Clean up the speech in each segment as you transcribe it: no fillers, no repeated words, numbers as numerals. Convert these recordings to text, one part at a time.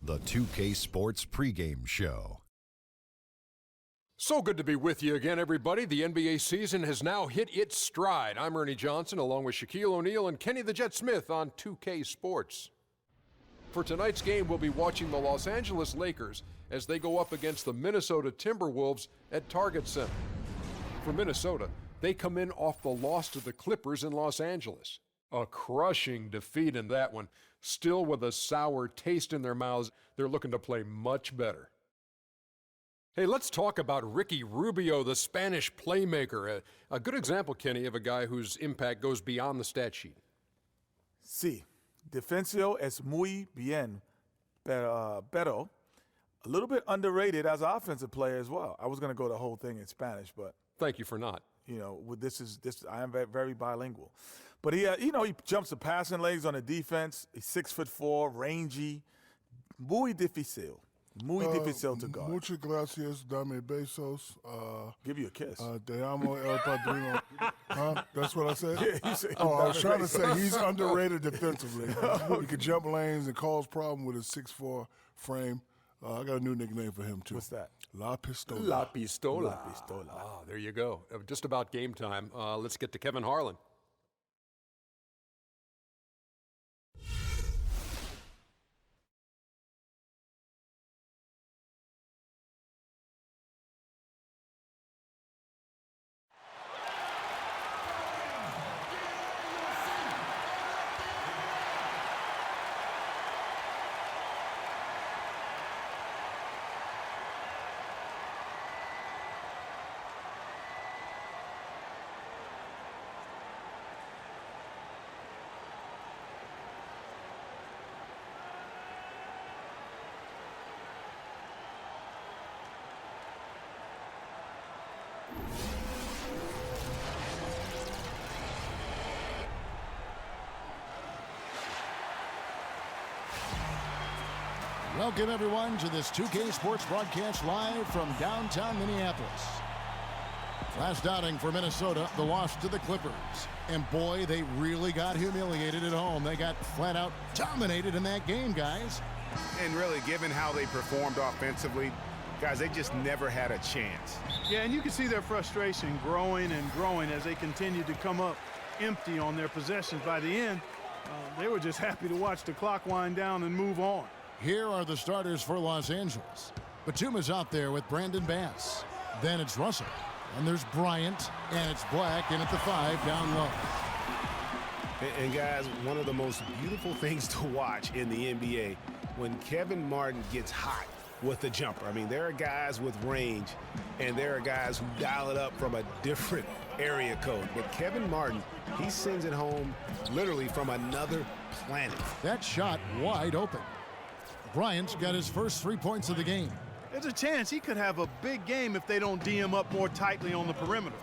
The 2K Sports pregame show. So good to be with you again, everybody. The NBA season has now hit its stride. I'm Ernie Johnson, along with Shaquille O'Neal and Kenny the Jet Smith on 2K Sports. For tonight's game, we'll be watching the Los Angeles Lakers as they go up against the Minnesota Timberwolves at Target Center. For Minnesota, they come in off the loss to the Clippers in Los Angeles. A crushing defeat in that one. Still with a sour taste in their mouths, they're looking to play much better. Hey, let's talk about Ricky Rubio, the Spanish playmaker. A good example, Kenny, of a guy whose impact goes beyond the stat sheet. Sí, defensivo es muy bien, pero a little bit underrated as an offensive player as well. I was going to go the whole thing in Spanish, but thank you for not. You know, I am very bilingual. But he jumps the passing legs on the defense. He's 6'4", rangy, muy difícil to guard. Muchas gracias, dame besos. Give you a kiss. Te amo, El Padrino. That's what I said? Yeah, you said I was trying to say he's underrated defensively. He can jump lanes and cause problem with his 6'4" frame. I got a new nickname for him, too. What's that? La Pistola. La Pistola. La Pistola. Ah, there you go. Just about game time. Let's get to Kevin Harlan. Welcome, everyone, to this 2K Sports broadcast live from downtown Minneapolis. Last outing for Minnesota, the loss to the Clippers. And boy, they really got humiliated at home. They got flat out dominated in that game, guys. And really, given how they performed offensively, guys, they just never had a chance. Yeah, and you can see their frustration growing and growing as they continue to come up empty on their possessions. By the end, they were just happy to watch the clock wind down and move on. Here are the starters for Los Angeles. Batum's out there with Brandon Bass. Then it's Russell. And there's Bryant. And it's Black in at the 5 down low. And guys, one of the most beautiful things to watch in the NBA, when Kevin Martin gets hot with the jumper. I mean, there are guys with range, and there are guys who dial it up from a different area code. But Kevin Martin, he sends it home literally from another planet. That shot wide open. Bryant's got his first 3 points of the game. There's a chance he could have a big game if they don't D him up more tightly on the perimeter.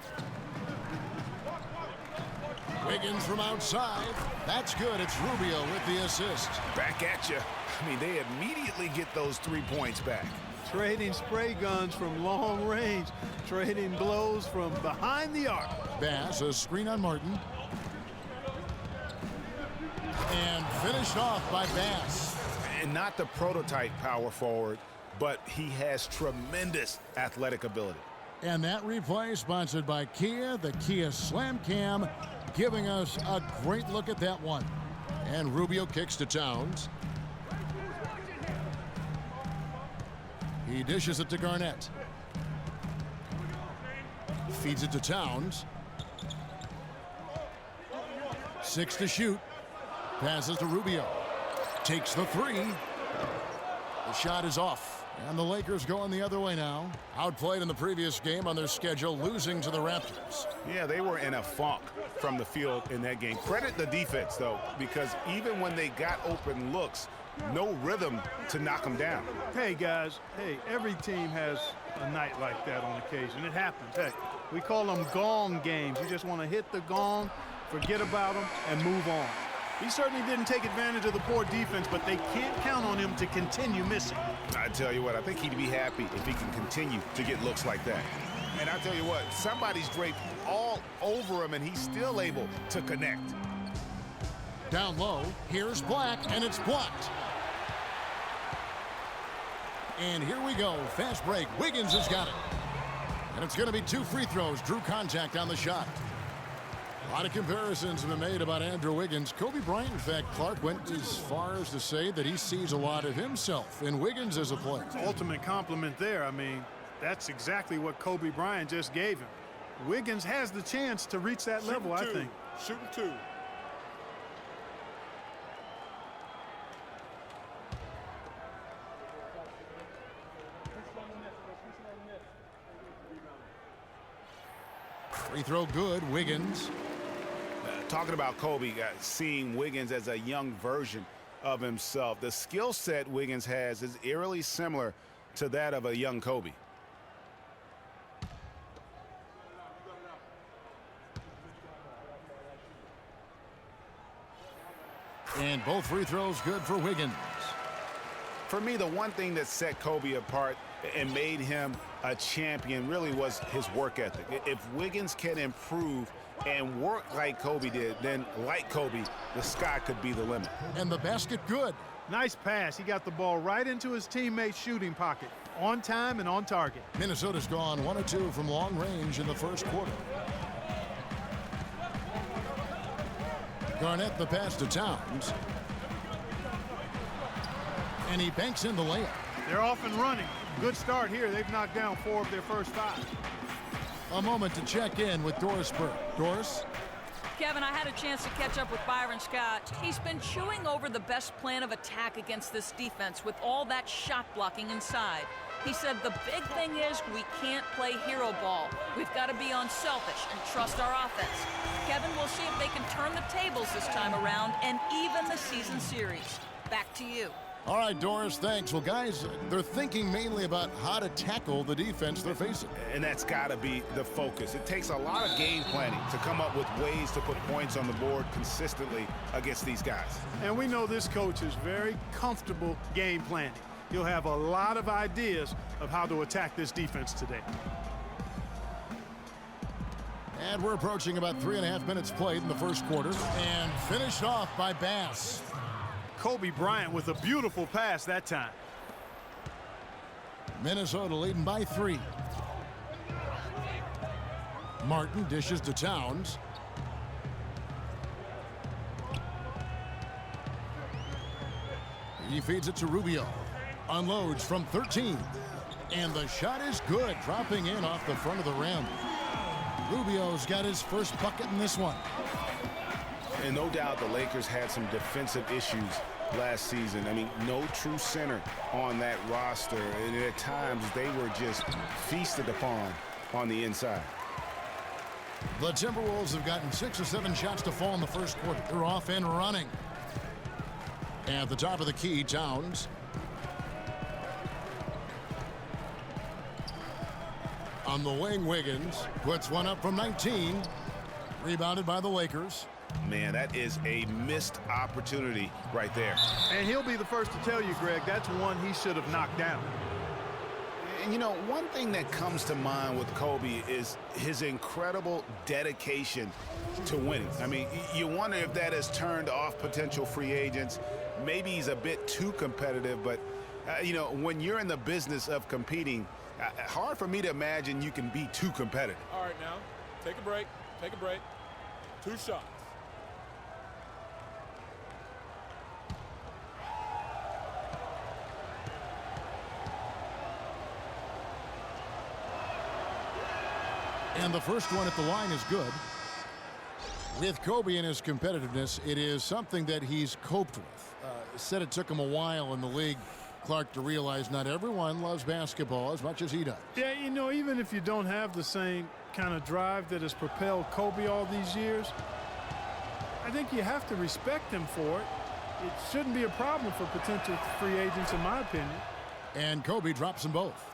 Wiggins from outside. That's good. It's Rubio with the assist. Back at you. I mean, they immediately get those 3 points back. Trading spray guns from long range. Trading blows from behind the arc. Bass, a screen on Martin. And finished off by Bass. And not the prototype power forward, but he has tremendous athletic ability. And that replay sponsored by Kia, the Kia Slam Cam, giving us a great look at that one. And Rubio kicks to Towns. He dishes it to Garnett. Feeds it to Towns. 6 to shoot. Passes to Rubio. Takes the 3. The shot is off. And the Lakers going the other way now. Outplayed in the previous game on their schedule, losing to the Raptors. Yeah, they were in a funk from the field in that game. Credit the defense, though, because even when they got open looks, no rhythm to knock them down. Hey, guys. Hey, every team has a night like that on occasion. It happens. Hey, we call them gong games. You just want to hit the gong, forget about them, and move on. He certainly didn't take advantage of the poor defense, but they can't count on him to continue missing. I tell you what, I think he'd be happy if he can continue to get looks like that. And I tell you what, somebody's draped all over him, and he's still able to connect. Down low, here's Black, and it's blocked. And here we go. Fast break. Wiggins has got it. And it's going to be 2 free throws. Drew contact on the shot. A lot of comparisons have been made about Andrew Wiggins. Kobe Bryant, in fact, Clark went as far as to say that he sees a lot of himself in Wiggins as a player. Ultimate compliment there. I mean, that's exactly what Kobe Bryant just gave him. Wiggins has the chance to reach that level, I think. Shooting 2. Free throw good. Wiggins. Talking about Kobe, seeing Wiggins as a young version of himself. The skill set Wiggins has is eerily similar to that of a young Kobe. And both free throws good for Wiggins. For me, the one thing that set Kobe apart and made him a champion really was his work ethic. If Wiggins can improve and work like Kobe did, then like Kobe, the sky could be the limit. And the basket good. Nice pass. He got the ball right into his teammate's shooting pocket. On time and on target. Minnesota's gone 1 of 2 from long range in the first quarter. Garnett the pass to Towns. And he banks in the layup. They're off and running. Good start here. They've knocked down 4 of their first 5. A moment to check in with Doris Burke. Doris? Kevin, I had a chance to catch up with Byron Scott. He's been chewing over the best plan of attack against this defense with all that shot blocking inside. He said the big thing is we can't play hero ball. We've got to be unselfish and trust our offense. Kevin, we'll see if they can turn the tables this time around and even the season series. Back to you. All right, Doris, thanks. Well, guys, they're thinking mainly about how to tackle the defense they're facing. And that's got to be the focus. It takes a lot of game planning to come up with ways to put points on the board consistently against these guys. And we know this coach is very comfortable game planning. He'll have a lot of ideas of how to attack this defense today. And we're approaching about 3.5 minutes played in the first quarter. And finished off by Bass. Kobe Bryant with a beautiful pass that time. Minnesota leading by 3. Martin dishes to Towns. He feeds it to Rubio. Unloads from 13. And the shot is good, dropping in off the front of the rim. Rubio's got his first bucket in this one. And no doubt the Lakers had some defensive issues last season. I mean, no true center on that roster. And at times, they were just feasted upon on the inside. The Timberwolves have gotten 6 or 7 shots to fall in the first quarter. They're off and running. At the top of the key, Towns. On the wing, Wiggins puts one up from 19. Rebounded by the Lakers. Man, that is a missed opportunity right there. And he'll be the first to tell you, Greg, that's one he should have knocked down. And, you know, one thing that comes to mind with Kobe is his incredible dedication to winning. I mean, you wonder if that has turned off potential free agents. Maybe he's a bit too competitive, but, you know, when you're in the business of competing, hard for me to imagine you can be too competitive. All right, now, take a break. Take a break. 2 shots. And the first one at the line is good. With Kobe and his competitiveness, it is something that he's coped with. Said it took him a while in the league, Clark, to realize not everyone loves basketball as much as he does. Yeah, you know, even if you don't have the same kind of drive that has propelled Kobe all these years, I think you have to respect him for it. It shouldn't be a problem for potential free agents, in my opinion. And Kobe drops them both.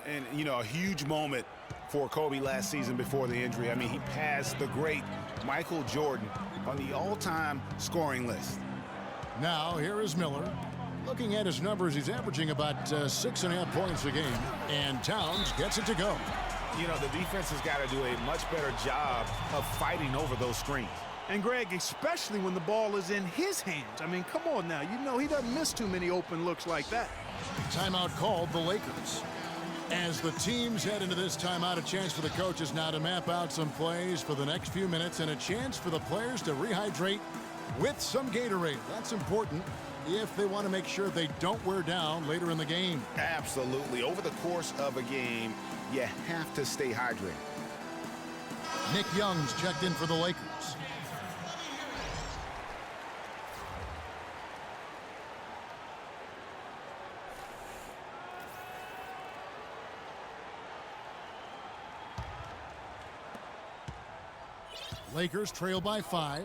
And, you know, a huge moment for Kobe last season before the injury. I mean, he passed the great Michael Jordan on the all-time scoring list. Now, here is Miller. Looking at his numbers, he's averaging about 6.5 points a game. And Towns gets it to go. You know, the defense has got to do a much better job of fighting over those screens. And, Greg, especially when the ball is in his hands. I mean, come on now. You know he doesn't miss too many open looks like that. Timeout called the Lakers. As the teams head into this timeout, a chance for the coaches now to map out some plays for the next few minutes and a chance for the players to rehydrate with some Gatorade. That's important if they want to make sure they don't wear down later in the game. Absolutely. Over the course of a game, you have to stay hydrated. Nick Young's checked in for the Lakers. Lakers trail by 5.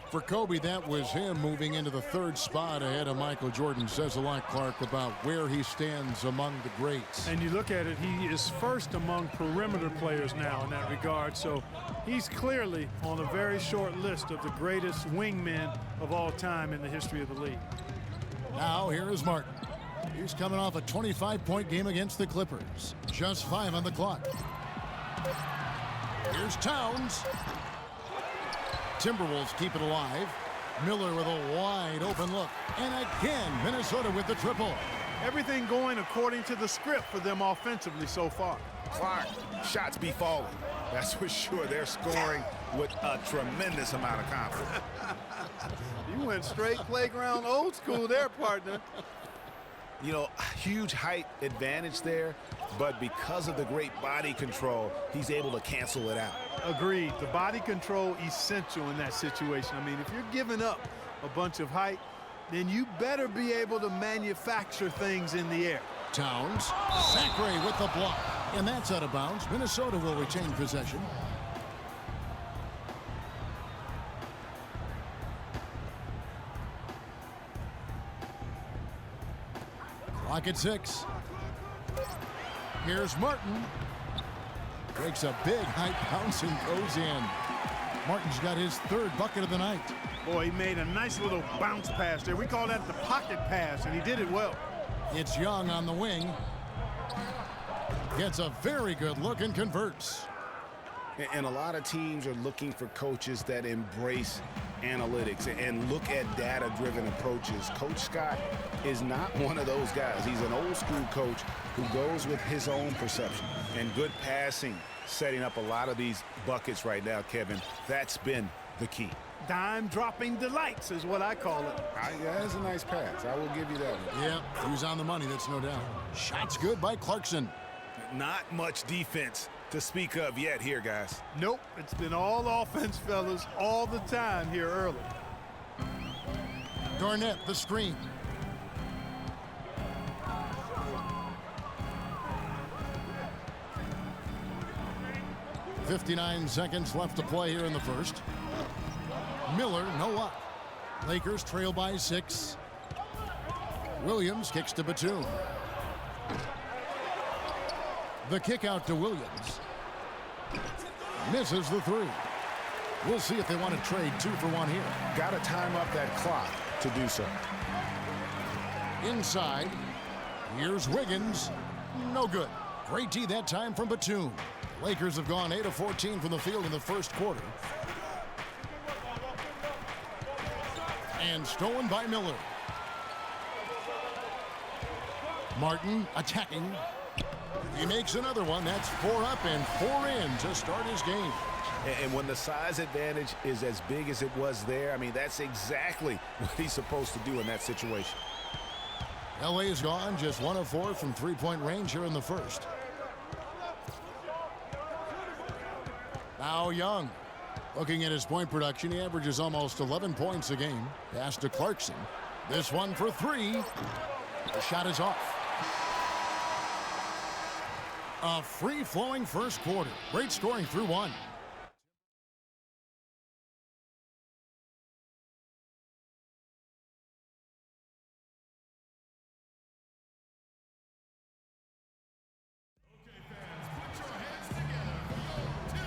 For Kobe, that was him moving into the 3rd spot ahead of Michael Jordan. Says a lot, Clark, about where he stands among the greats. And you look at it, he is first among perimeter players now in that regard. So he's clearly on a very short list of the greatest wingmen of all time in the history of the league. Now here is Martin. He's coming off a 25-point game against the Clippers. Just 5 on the clock. Here's Towns. Timberwolves keep it alive. Miller with a wide open look. And again, Minnesota with the triple. Everything going according to the script for them offensively so far. Clark, shots be falling. That's for sure. They're scoring with a tremendous amount of confidence. You went straight playground old school there, partner. You know, huge height advantage there, but because of the great body control, he's able to cancel it out. Agreed. The body control essential in that situation. I mean, if you're giving up a bunch of height, then you better be able to manufacture things in the air. Towns, Zachary with the block, and that's out of bounds. Minnesota will retain possession. Clock at 6. Here's Martin. Breaks a big height bounce and goes in. Martin's got his 3rd bucket of the night. Boy, he made a nice little bounce pass there. We call that the pocket pass, and he did it well. It's Young on the wing. Gets a very good look and converts. And a lot of teams are looking for coaches that embrace analytics and look at data-driven approaches. Coach Scott is not one of those guys. He's an old-school coach who goes with his own perception. And good passing, setting up a lot of these buckets right now, Kevin. That's been the key. Dime-dropping delights is what I call it. Yeah, that's a nice pass. I will give you that one. Yeah, he was on the money, that's no doubt. Shots good by Clarkson. Not much defense to speak of yet here, guys. Nope, it's been all offense, fellas, all the time here early. Garnett, the screen. .59 seconds left to play here in the first. Miller, no luck. Lakers trail by 6. Williams kicks to Batum. The kick out to Williams. Misses the 3. We'll see if they want to trade 2 for 1 here. Got to time up that clock to do so. Inside. Here's Wiggins. No good. Great D that time from Batum. Lakers have gone 8 of 14 from the field in the first quarter. And stolen by Miller. Martin attacking. He makes another one. That's 4 up and 4 in to start his game. And when the size advantage is as big as it was there, I mean, that's exactly what he's supposed to do in that situation. LA's gone just 1 of 4 from 3-point range here in the first. Now Young. Looking at his point production, he averages almost 11 points a game. Pass to Clarkson. This one for 3. The shot is off. A free-flowing first quarter. Great scoring through 1.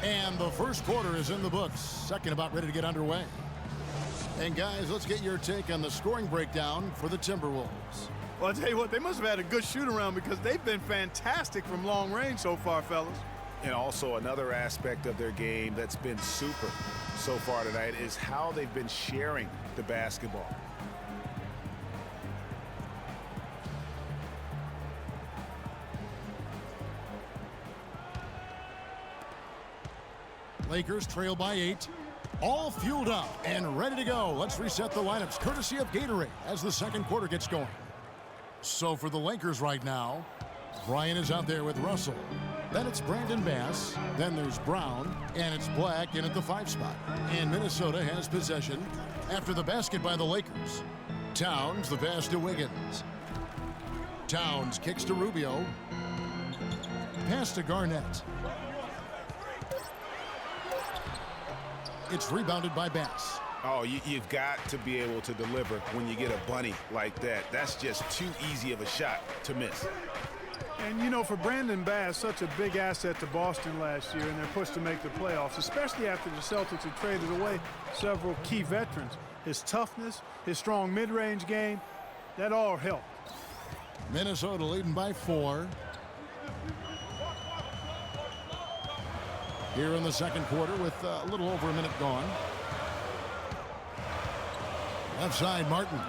And the first quarter is in the books. Second about ready to get underway. And guys, let's get your take on the scoring breakdown for the Timberwolves. Well, I'll tell you what, they must have had a good shoot-around because they've been fantastic from long range so far, fellas. And also another aspect of their game that's been super so far tonight is how they've been sharing the basketball. Lakers trail by 8. All fueled up and ready to go. Let's reset the lineups courtesy of Gatorade as the second quarter gets going. So for the Lakers right now, Bryant is out there with Russell. Then it's Brandon Bass. Then there's Brown. And it's Black in at the 5 spot. And Minnesota has possession after the basket by the Lakers. Towns the pass to Wiggins. Towns kicks to Rubio. Pass to Garnett. It's rebounded by Bass. Oh, you've got to be able to deliver when you get a bunny like that. That's just too easy of a shot to miss. And, you know, for Brandon Bass, such a big asset to Boston last year, and they're pushed to make the playoffs, especially after the Celtics had traded away several key veterans. His toughness, his strong mid-range game, that all helped. Minnesota leading by 4. Here in the second quarter with a little over a minute gone. Left side, Martin.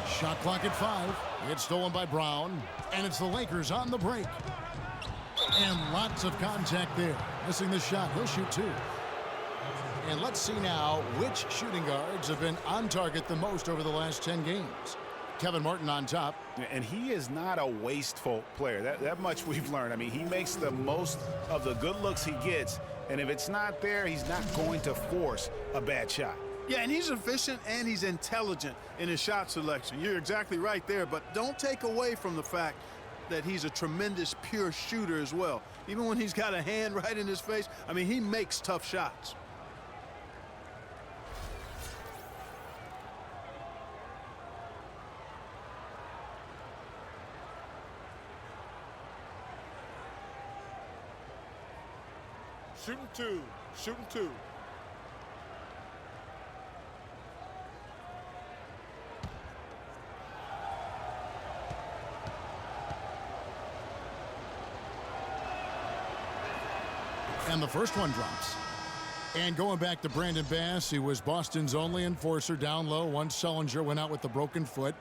Shot clock at 5. It's stolen by Brown. And it's the Lakers on the break. And lots of contact there. Missing the shot. He'll shoot 2. And let's see now which shooting guards have been on target the most over the last 10 games. Kevin Martin on top. And he is not a wasteful player. That much we've learned. I mean, he makes the most of the good looks he gets. And if it's not there, he's not going to force a bad shot. Yeah, and he's efficient and he's intelligent in his shot selection. You're exactly right there, but don't take away from the fact that he's a tremendous pure shooter as well. Even when he's got a hand right in his face, I mean, he makes tough shots. Shooting 2. Shooting 2. And the first one drops. And going back to Brandon Bass, he was Boston's only enforcer down low once Sullinger went out with the broken foot.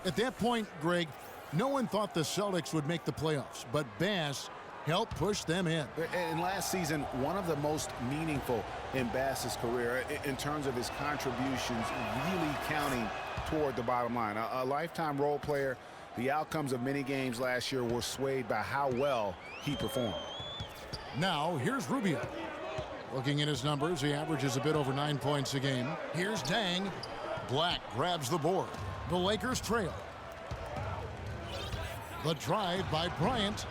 At that point, Greg, no one thought the Celtics would make the playoffs, but Bass helped push them in. And last season, one of the most meaningful in Bass's career in terms of his contributions really counting toward the bottom line. A lifetime role player, the outcomes of many games last year were swayed by how well he performed. Now, here's Rubio. Looking at his numbers, he averages a bit over 9 points a game. Here's Dang. Black grabs the board. The Lakers trail. The drive by Bryant.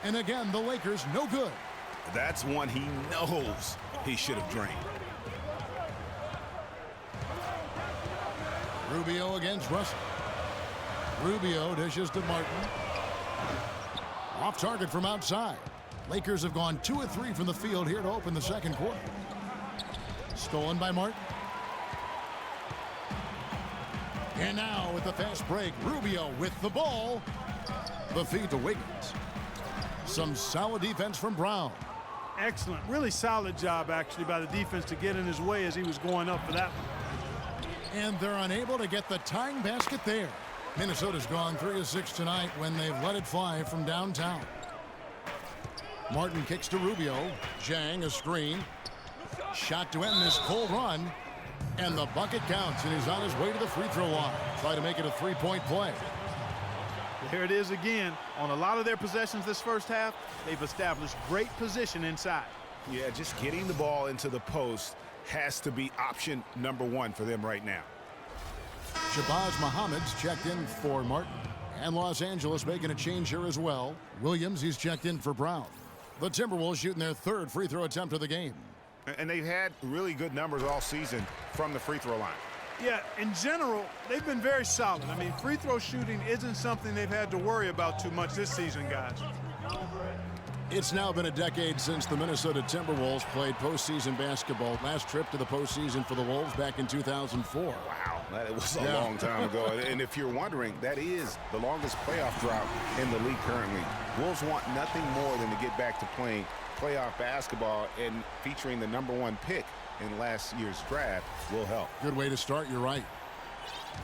And again, the Lakers no good. That's one he knows he should have drained. Rubio against Russell. Rubio dishes to Martin. Off target from outside. Lakers have gone 2 of 3 from the field here to open the second quarter. Stolen by Martin. And now with the fast break, Rubio with the ball. The feed to Wiggins. Some solid defense from Brown. Excellent. Really solid job, actually, by the defense to get in his way as he was going up for that one. And they're unable to get the tying basket there. Minnesota's gone 3 of 6 tonight when they've let it fly from downtown. Martin kicks to Rubio. Zhang a screen. Shot to end this cold run. And the bucket counts, and he's on his way to the free throw line. Try to make it a 3-point play. Here it is again. On a lot of their possessions this first half, they've established great position inside. Yeah, just getting the ball into the post has to be option number 1 for them right now. Shabazz Muhammad's checked in for Martin. And Los Angeles making a change here as well. Williams, he's checked in for Brown. The Timberwolves shooting their 3rd free throw attempt of the game. And they've had really good numbers all season from the free throw line. Yeah, in general, they've been very solid. I mean, free throw shooting isn't something they've had to worry about too much this season, guys. It's now been a decade since the Minnesota Timberwolves played postseason basketball. Last trip to the postseason for the Wolves back in 2004. Wow, that was a long time ago. And if you're wondering, that is the longest playoff drought in the league currently. Wolves want nothing more than to get back to playing playoff basketball, and featuring the #1 pick in last year's draft will help. Good way to start, you're right.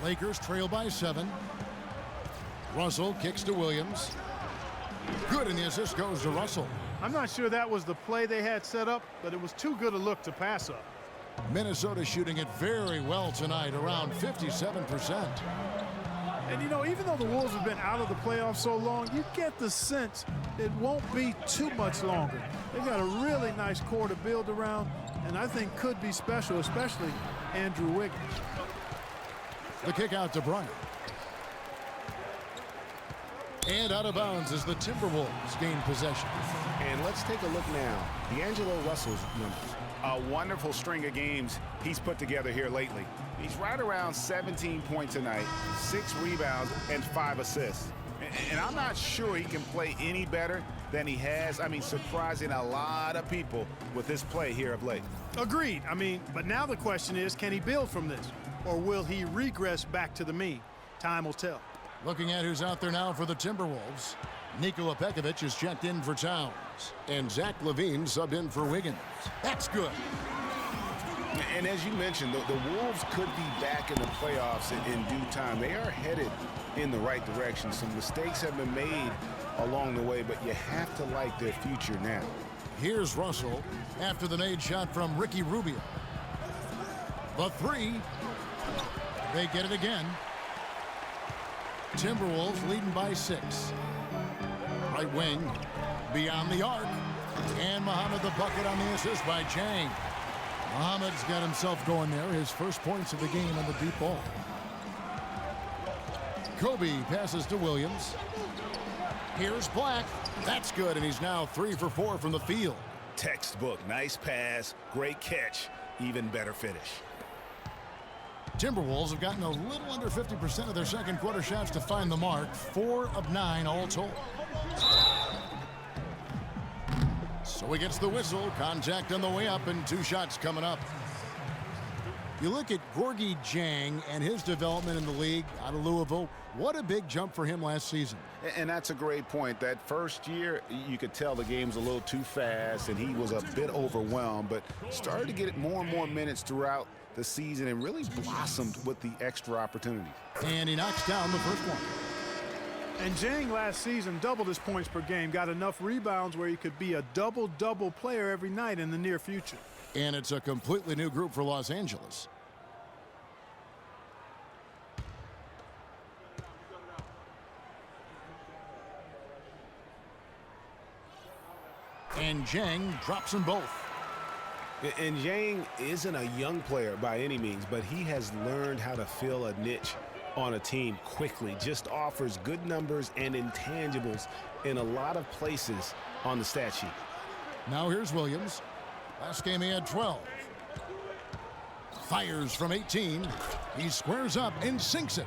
Lakers trail by 7. Russell kicks to Williams. Good, and the assist goes to Russell. I'm not sure that was the play they had set up, but it was too good a look to pass up. Minnesota shooting it very well tonight, around 57%. And, you know, even though the Wolves have been out of the playoffs so long, you get the sense it won't be too much longer. They've got a really nice core to build around, and I think could be special, especially Andrew Wiggins. The kick out to Bryant. And out of bounds as the Timberwolves gain possession. And let's take a look now. D'Angelo Russell's numbers. A wonderful string of games he's put together here lately. He's right around 17 points a night, 6 rebounds, and 5 assists. And I'm not sure he can play any better than he has. I mean, surprising a lot of people with this play here of late. Agreed. I mean, but now the question is, can he build from this? Or will he regress back to the mean? Time will tell. Looking at who's out there now for the Timberwolves. Nikola Pekovic is checked in for Towns. And Zach LaVine subbed in for Wiggins. That's good. And as you mentioned, the Wolves could be back in the playoffs in due time. They are headed in the right direction. Some mistakes have been made along the way, but you have to like their future now. Here's Russell after the made shot from Ricky Rubio. The three. They get it again. Timberwolves leading by 6. Right wing, beyond the arc. And Muhammad the bucket on the assist by Chang. Muhammad's got himself going there. His first points of the game on the deep ball. Kobe passes to Williams. Here's Black. That's good, and he's now 3 for 4 from the field. Textbook. Nice pass. Great catch. Even better finish. Timberwolves have gotten a little under 50% of their second quarter shots to find the mark. 4 of 9 all told. So he gets the whistle. Contact on the way up, and 2 shots coming up. You look at Gorgui Dieng and his development in the league out of Louisville. What a big jump for him last season. And that's a great point. That first year, you could tell the game was a little too fast, and he was a bit overwhelmed, but started to get more and more minutes throughout the season and really blossomed with the extra opportunities. And he knocks down the first one. And Dieng last season doubled his points per game, got enough rebounds where he could be a double-double player every night in the near future. And it's a completely new group for Los Angeles. And Dieng drops them both. And Dieng isn't a young player by any means, but he has learned how to fill a niche on a team quickly. Just offers good numbers and intangibles in a lot of places on the stat sheet. Now here's Williams. Last game he had 12. Fires from 18. He squares up and sinks it.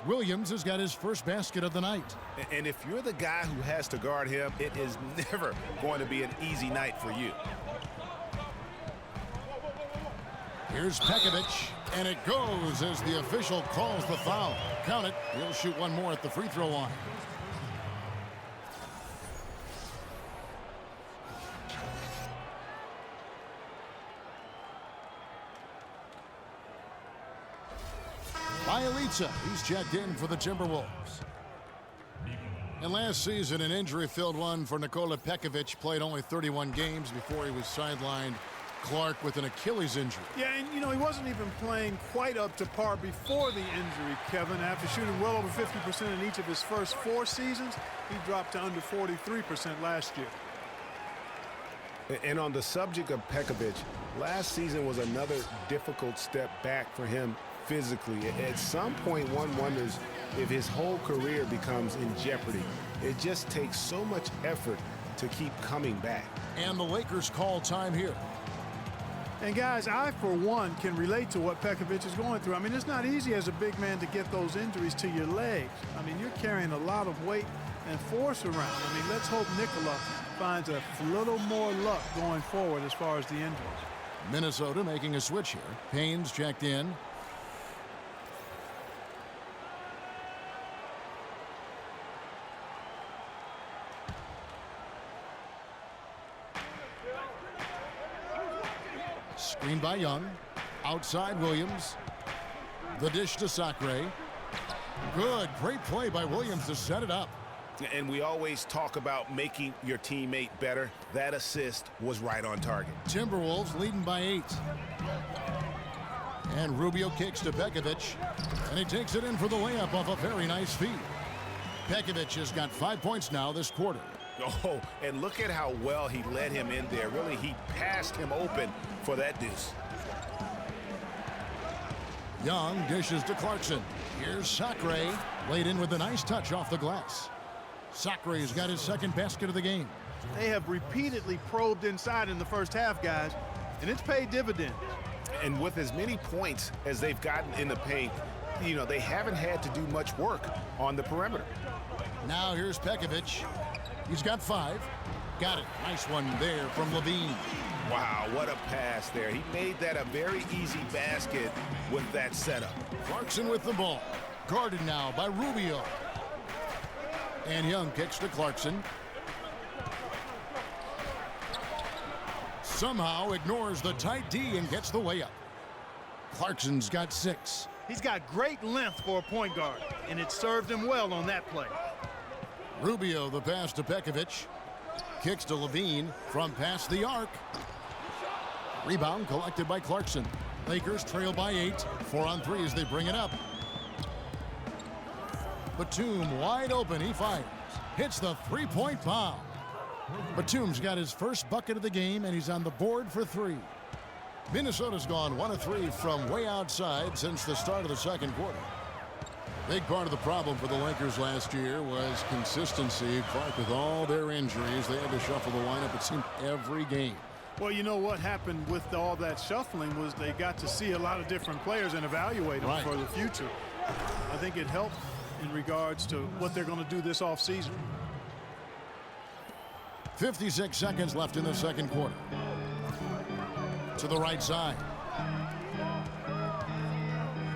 Williams has got his first basket of the night. And if you're the guy who has to guard him, it is never going to be an easy night for you. Here's Pekovic, and it goes as the official calls the foul. Count it. He'll shoot one more at the free throw line. Bielitsa, he's checked in for the Timberwolves. And last season, an injury-filled one for Nikola Pekovic. Played only 31 games before he was sidelined. Clark with an Achilles injury. Yeah, and, you know, he wasn't even playing quite up to par before the injury, Kevin. After shooting well over 50% in each of his first 4 seasons, he dropped to under 43% last year. And on the subject of Pekovic, last season was another difficult step back for him physically. At some point, one wonders if his whole career becomes in jeopardy. It just takes so much effort to keep coming back. And the Lakers call time here. And guys, I, for one, can relate to what Pekovic is going through. I mean, it's not easy as a big man to get those injuries to your legs. I mean, you're carrying a lot of weight and force around. I mean, let's hope Nikola finds a little more luck going forward as far as the injuries. Minnesota making a switch here. Payne's checked in. Screen by Young. Outside Williams. The dish to Sacre. Good. Great play by Williams to set it up. And we always talk about making your teammate better. That assist was right on target. Timberwolves leading by 8. And Rubio kicks to Pekovic, and he takes it in for the layup off a very nice feed. Pekovic has got 5 points now this quarter. Oh, and look at how well he led him in there. Really, he passed him open for that deuce. Young dishes to Clarkson. Here's Sacre, laid in with a nice touch off the glass. Sacre's got his second basket of the game. They have repeatedly probed inside in the first half, guys, and it's paid dividends. And with as many points as they've gotten in the paint, you know, they haven't had to do much work on the perimeter. Now here's Pekovic. He's got 5. Got it. Nice one there from Levine. Wow, what a pass there. He made that a very easy basket with that setup. Clarkson with the ball. Guarded now by Rubio. And Young kicks to Clarkson. Somehow ignores the tight D and gets the layup. Clarkson's got 6. He's got great length for a point guard, and it served him well on that play. Rubio the pass to Pekovic. Kicks to Levine from past the arc. Rebound collected by Clarkson. Lakers trail by 8. 4 on 3 as they bring it up. Batum wide open. He fires. Hits the three-point bomb. Batum's got his first bucket of the game, and he's on the board for 3. Minnesota's gone 1 of 3 from way outside since the start of the second quarter. Big part of the problem for the Lakers last year was consistency. Clark, with all their injuries, they had to shuffle the lineup, it seemed, every game. Well, you know what happened with all that shuffling was they got to see a lot of different players and evaluate them for the future. I think it helped in regards to what they're going to do this offseason. 56 seconds left in the second quarter. To the right side.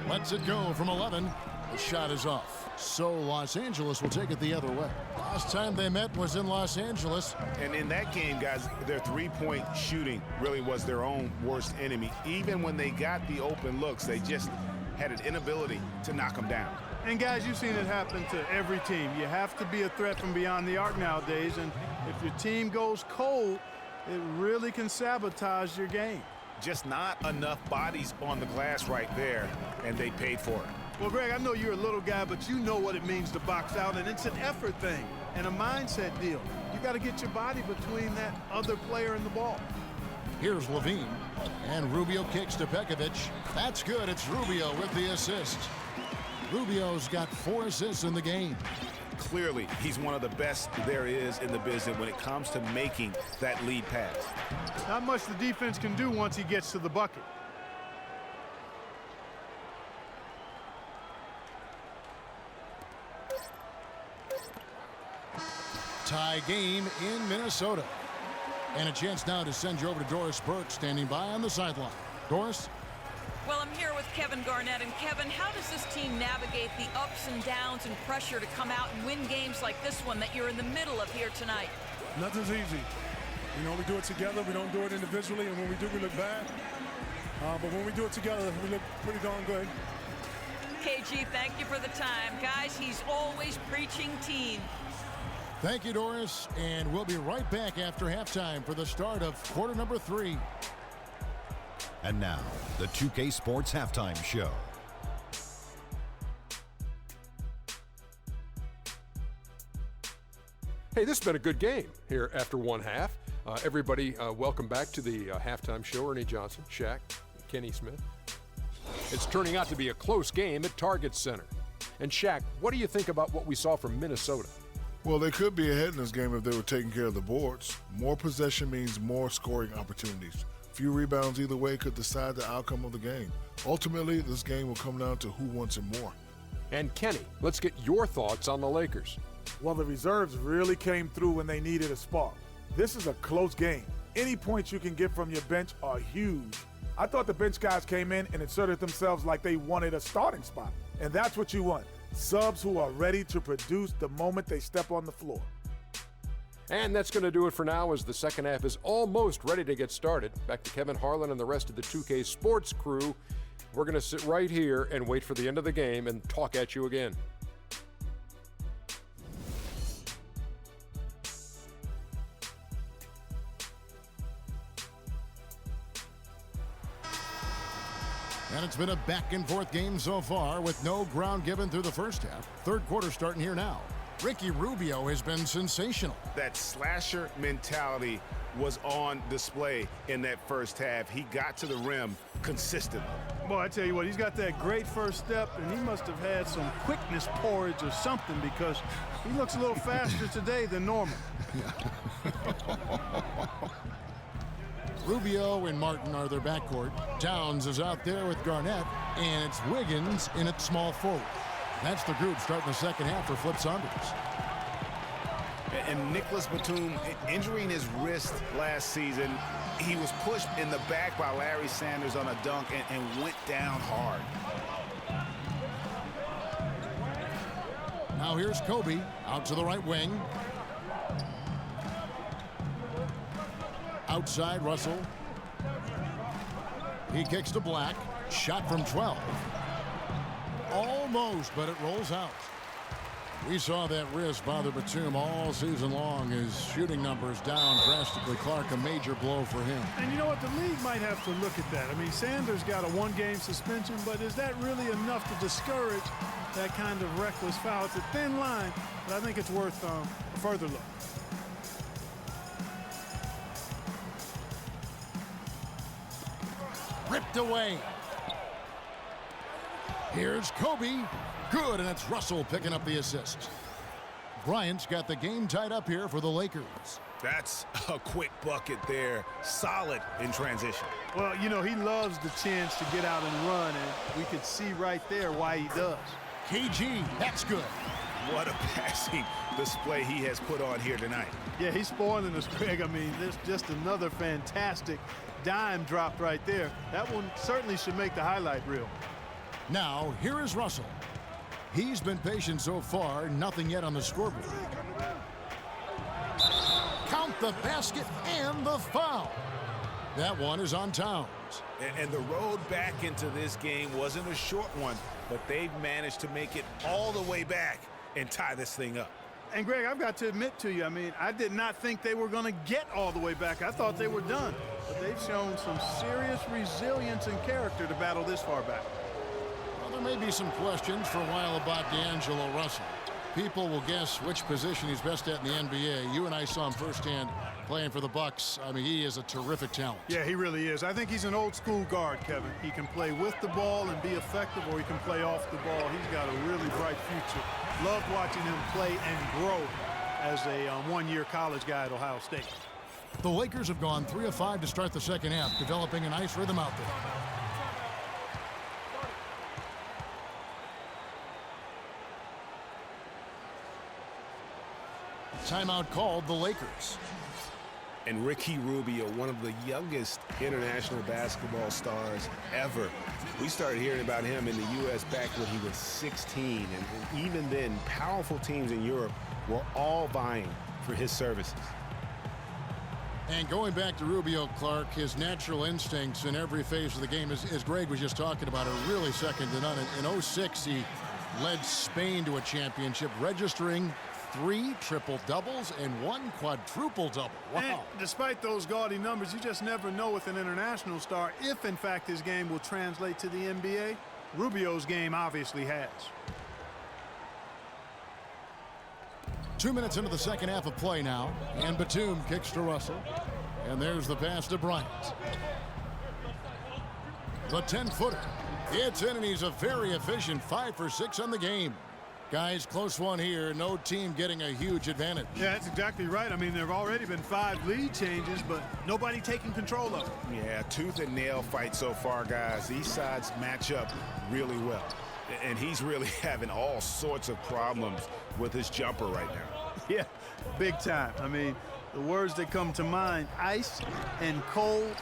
Lets it go from 11. The shot is off. So Los Angeles will take it the other way. Last time they met was in Los Angeles. And in that game, guys, their three-point shooting really was their own worst enemy. Even when they got the open looks, they just had an inability to knock them down. And guys, you've seen it happen to every team. You have to be a threat from beyond the arc nowadays, and if your team goes cold, it really can sabotage your game. Just not enough bodies on the glass right there, and they paid for it. Well, Greg, I know you're a little guy, but you know what it means to box out, and it's an effort thing and a mindset deal. You got to get your body between that other player and the ball. Here's Levine, and Rubio kicks to Pekovic. That's good. It's Rubio with the assist. Rubio's got 4 assists in the game. Clearly, he's one of the best there is in the business when it comes to making that lead pass. Not much the defense can do once he gets to the bucket. Tie game in Minnesota. And a chance now to send you over to Doris Burke, standing by on the sideline. Doris? Well, I'm here with Kevin Garnett. And Kevin, how does this team navigate the ups and downs and pressure to come out and win games like this one that you're in the middle of here tonight? Nothing's easy. You know, we do it together. We don't do it individually. And when we do, we look bad. But when we do it together, we look pretty darn good. KG, thank you for the time. Guys, he's always preaching team. Thank you, Doris. And we'll be right back after halftime for the start of quarter number 3. And now, the 2K Sports Halftime Show. Hey, this has been a good game here after one half. Everybody, welcome back to the halftime show. Ernie Johnson, Shaq, Kenny Smith. It's turning out to be a close game at Target Center. And Shaq, what do you think about what we saw from Minnesota? Well, they could be ahead in this game if they were taking care of the boards. More possession means more scoring opportunities. Few rebounds either way could decide the outcome of the game. Ultimately, this game will come down to who wants it more. And Kenny, let's get your thoughts on the Lakers. Well, the reserves really came through when they needed a spark. This is a close game. Any points you can get from your bench are huge. I thought the bench guys came in and inserted themselves like they wanted a starting spot. And that's what you want. Subs who are ready to produce the moment they step on the floor. And that's going to do it for now as the second half is almost ready to get started. Back to Kevin Harlan and the rest of the 2K Sports crew. We're going to sit right here and wait for the end of the game and talk at you again. And it's been a back-and-forth game so far with no ground given through the first half. Third quarter starting here now. Ricky Rubio has been sensational. That slasher mentality was on display in that first half. He got to the rim consistently. Boy, I tell you what, he's got that great first step, and he must have had some quickness porridge or something because he looks a little faster today than normal. Rubio and Martin are their backcourt. Towns is out there with Garnett, and it's Wiggins in at small forward. That's the group starting the second half for Flip Saunders. And Nicholas Batum injuring his wrist last season, he was pushed in the back by Larry Sanders on a dunk and went down hard. Now here's Kobe out to the right wing. Outside Russell. He kicks to Black. Shot from 12. Almost, but it rolls out. We saw that wrist bother Batum all season long. His shooting numbers down drastically. Clark, a major blow for him. And you know what? The league might have to look at that. I mean, Sanders got a one-game suspension, but is that really enough to discourage that kind of reckless foul? It's a thin line, but I think it's worth a further look. Ripped away. Here's Kobe. Good, and it's Russell picking up the assist. Bryant's got the game tied up here for the Lakers. That's a quick bucket there. Solid in transition. Well, you know, he loves the chance to get out and run, and we could see right there why he does. KG, that's good. What a passing display he has put on here tonight. Yeah, he's spoiling us, Greg. I mean, there's just another fantastic dime dropped right there. That one certainly should make the highlight reel. Now, here is Russell. He's been patient so far, nothing yet on the scoreboard. Count the basket and the foul. That one is on Towns. And the road back into this game wasn't a short one, but they've managed to make it all the way back and tie this thing up. And Greg, I've got to admit to you, I mean, I did not think they were going to get all the way back. I thought they were done. But they've shown some serious resilience and character to battle this far back. Well, there may be some questions for a while about D'Angelo Russell. People will guess which position he's best at in the NBA. You and I saw him firsthand playing for the Bucks. I mean, he is a terrific talent. Yeah, he really is. I think he's an old-school guard, Kevin. He can play with the ball and be effective, or he can play off the ball. He's got a really bright future. Loved watching him play and grow as a one-year college guy at Ohio State. The Lakers have gone 3 of 5 to start the second half, developing a nice rhythm out there. Timeout called the Lakers. And Ricky Rubio, one of the youngest international basketball stars ever. We started hearing about him in the U.S. back when he was 16. And even then, powerful teams in Europe were all vying for his services. And going back to Rubio, Clark, his natural instincts in every phase of the game, as Greg was just talking about, are really second to none. In 06, he led Spain to a championship, registering 3 triple-doubles and 1 quadruple-double. Wow. And despite those gaudy numbers, you just never know with an international star if, in fact, his game will translate to the NBA. Rubio's game obviously has. 2 minutes into the second half of play now, and Batum kicks to Russell. And there's the pass to Bryant. The 10-footer. It's in, and he's a very efficient 5 for 6 on the game. Guys, close one here. No team getting a huge advantage. Yeah, that's exactly right. I mean, there have already been 5 lead changes, but nobody taking control of it. Yeah, tooth and nail fight so far, guys. These sides match up really well. And he's really having all sorts of problems with his jumper right now. Yeah, big time. I mean, the words that come to mind, ice and cold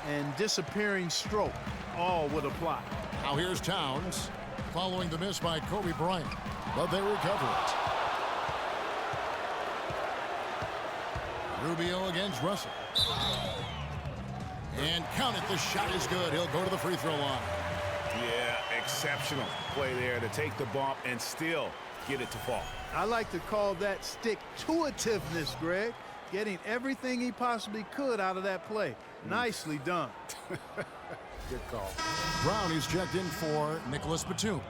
and disappearing stroke, all would apply. Now here's Towns following the miss by Kobe Bryant, but they recover it. Rubio against Russell. And count it, the shot is good. He'll go to the free throw line. Yeah, exceptional play there to take the bump and still get it to fall. I like to call that stick-to-itiveness, Greg. Getting everything he possibly could out of that play. Nicely done. Good call. Brown is checked in for Nicholas Batum.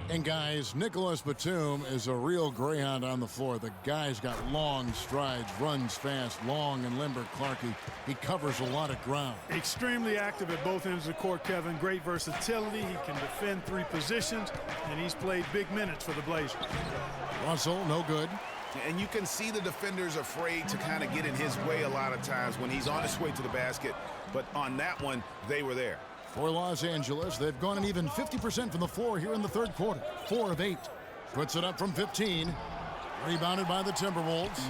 And guys, Nicholas Batum is a real greyhound on the floor. The guy's got long strides, runs fast, long and limber. Clarkie, he covers a lot of ground. Extremely active at both ends of the court, Kevin. Great versatility. He can defend 3 positions, and he's played big minutes for the Blazers. Russell, no good. And you can see the defenders afraid to kind of get in his way a lot of times when he's on his way to the basket. But on that one, they were there. For Los Angeles, they've gone an even 50% from the floor here in the third quarter. 4 of 8. Puts it up from 15. Rebounded by the Timberwolves.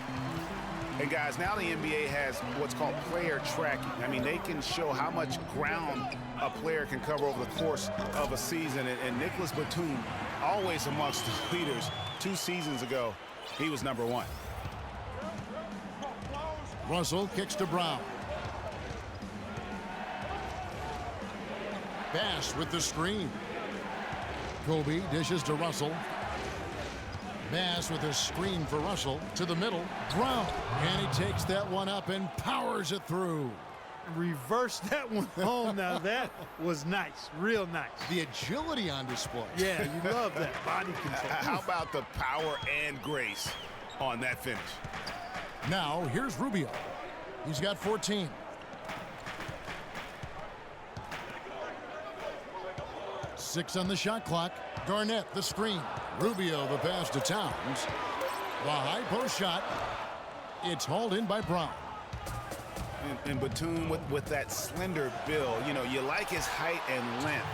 And guys, now the NBA has what's called player tracking. I mean, they can show how much ground a player can cover over the course of a season. And Nicholas Batum, always amongst the leaders. 2 seasons ago, he was number 1. Russell kicks to Brown. Bass with the screen. Kobe dishes to Russell. Bass with a screen for Russell to the middle. Brown, and he takes that one up and powers it through. Reverse that one home. Now that was nice, real nice. The agility on display. Yeah, you love that body control. How about the power and grace on that finish? Now here's Rubio. He's got 14. Six on the shot clock. Garnett, the screen. Rubio, the pass to Towns. The high post shot. It's hauled in by Brown. And Batum with that slender build, you know, you like his height and length,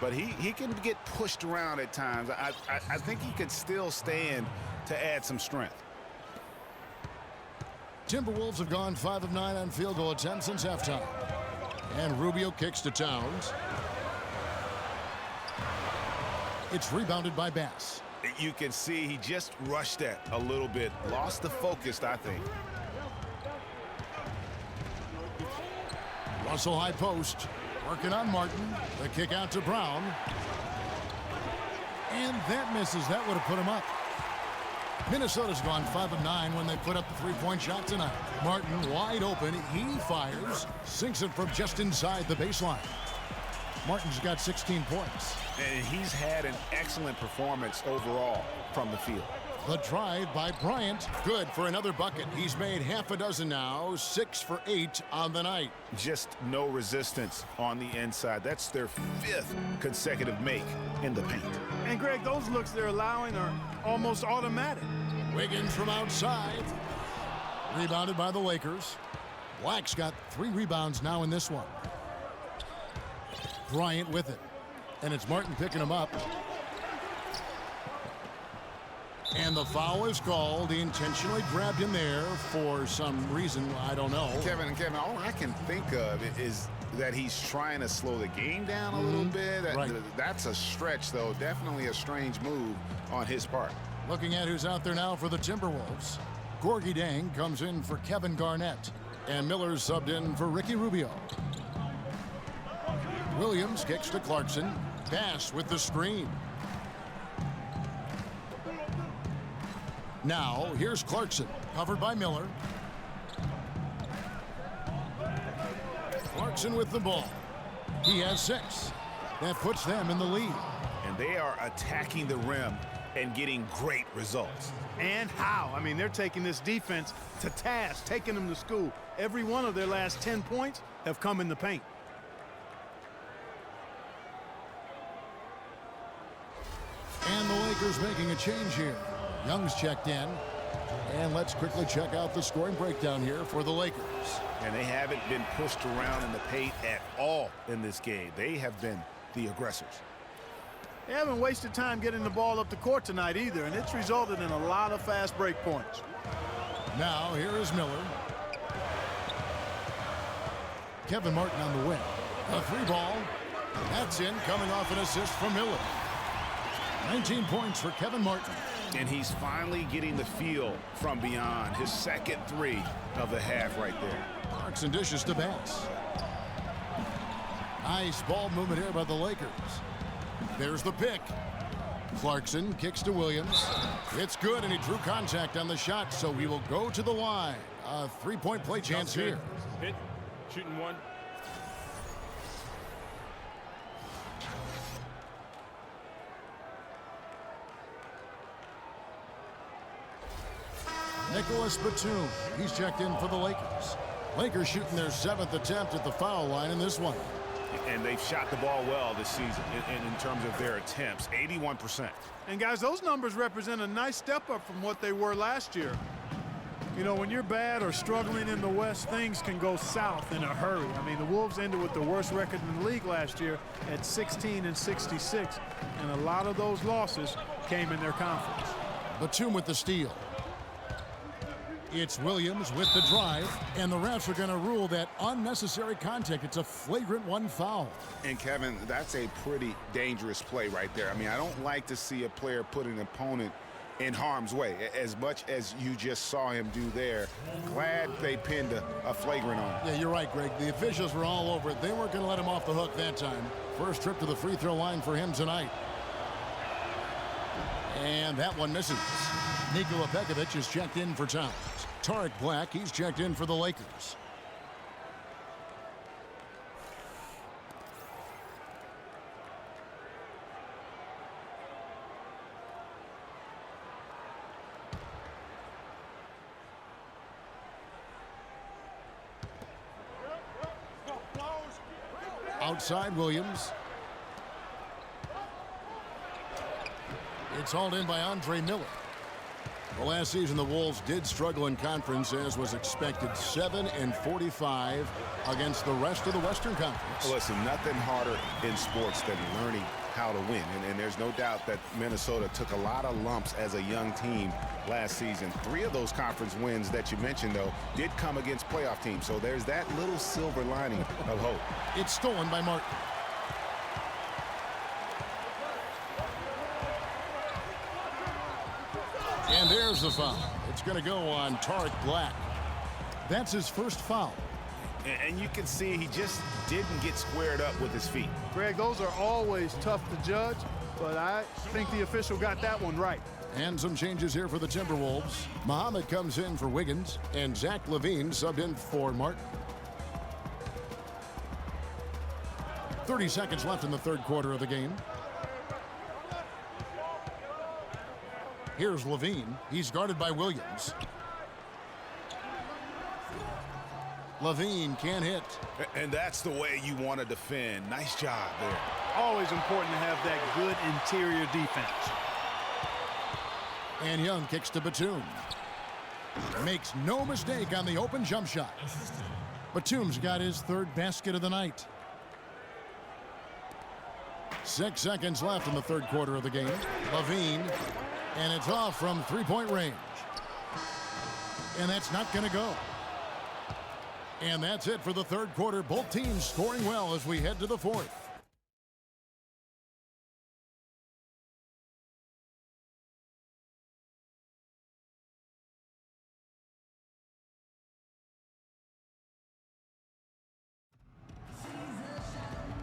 but he can get pushed around at times. I think he could still stand to add some strength. Timberwolves have gone 5 of 9 on field goal attempts since halftime. And Rubio kicks to Towns. It's rebounded by Bass. You can see he just rushed that a little bit. Lost the focus, I think. Russell high post. Working on Martin. The kick out to Brown. And that misses. That would have put him up. Minnesota's gone 5 of 9 when they put up the 3-point shot tonight. Martin wide open. He fires. Sinks it from just inside the baseline. Martin's got 16 points. And he's had an excellent performance overall from the field. The drive by Bryant. Good for another bucket. He's made half a dozen now. 6 for 8 on the night. Just no resistance on the inside. That's their 5th consecutive make in the paint. And Greg, those looks they're allowing are almost automatic. Wiggins from outside. Rebounded by the Lakers. Black's got 3 rebounds now in this one. Bryant with it. And it's Martin picking him up. And the foul is called. He intentionally grabbed him there for some reason. I don't know. Kevin, all I can think of is that he's trying to slow the game down a little bit. Right. That's a stretch, though. Definitely a strange move on his part. Looking at who's out there now for the Timberwolves. Gorgie Dang comes in for Kevin Garnett. And Miller's subbed in for Ricky Rubio. Williams kicks to Clarkson. Bass with the screen. Now, here's Clarkson, covered by Miller. Clarkson with the ball. He has 6. That puts them in the lead. And they are attacking the rim and getting great results. And how? I mean, they're taking this defense to task, taking them to school. Every one of their last 10 points have come in the paint. And the Lakers making a change here. Young's checked in. And let's quickly check out the scoring breakdown here for the Lakers. And they haven't been pushed around in the paint at all in this game. They have been the aggressors. They haven't wasted time getting the ball up the court tonight either, and it's resulted in a lot of fast break points. Now here is Miller. Kevin Martin on the wing. A 3-ball. That's in, coming off an assist from Miller. 19 points for Kevin Martin. And he's finally getting the feel from beyond. His second 3 of the half right there. Clarkson dishes to Bass. Nice ball movement here by the Lakers. There's the pick. Clarkson kicks to Williams. It's good, and he drew contact on the shot, so he will go to the line. A 3-point play chance here. Hit. Shooting 1. Nicholas Batum. He's checked in for the Lakers. Lakers shooting their 7th attempt at the foul line in this one. And they've shot the ball well this season in terms of their attempts, 81%. And guys, those numbers represent a nice step up from what they were last year. You know, when you're bad or struggling in the West, things can go south in a hurry. I mean, the Wolves ended with the worst record in the league last year at 16-66, and a lot of those losses came in their conference. Batum with the steal. It's Williams with the drive, and the refs are going to rule that unnecessary contact. It's a flagrant 1 foul. And Kevin, that's a pretty dangerous play right there. I mean, I don't like to see a player put an opponent in harm's way as much as you just saw him do there. Glad they pinned a flagrant on him. Yeah, you're right, Greg. The officials were all over it. They weren't going to let him off the hook that time. First trip to the free throw line for him tonight. And that one misses. Nikola Pekovic is checked in for Towns. Tarek Black, he's checked in for the Lakers. Outside Williams. It's hauled in by Andre Miller. Well, last season, the Wolves did struggle in conference, as was expected. 7-45 against the rest of the Western Conference. Listen, nothing harder in sports than learning how to win. And there's no doubt that Minnesota took a lot of lumps as a young team last season. 3 of those conference wins that you mentioned, though, did come against playoff teams. So there's that little silver lining of hope. It's stolen by Martin. And there's the foul. It's going to go on Tarek Black. That's his first foul. And you can see he just didn't get squared up with his feet. Greg, those are always tough to judge, but I think the official got that one right. And some changes here for the Timberwolves. Muhammad comes in for Wiggins, and Zach LaVine subbed in for Martin. 30 seconds left in the third quarter of the game. Here's LaVine. He's guarded by Williams. LaVine can't hit. And that's the way you want to defend. Nice job there. Always important to have that good interior defense. And Young kicks to Batum. Makes no mistake on the open jump shot. Batum's got his 3rd basket of the night. 6 seconds left in the third quarter of the game. LaVine. And it's off from 3-point range. And that's not going to go. And that's it for the third quarter. Both teams scoring well as we head to the fourth.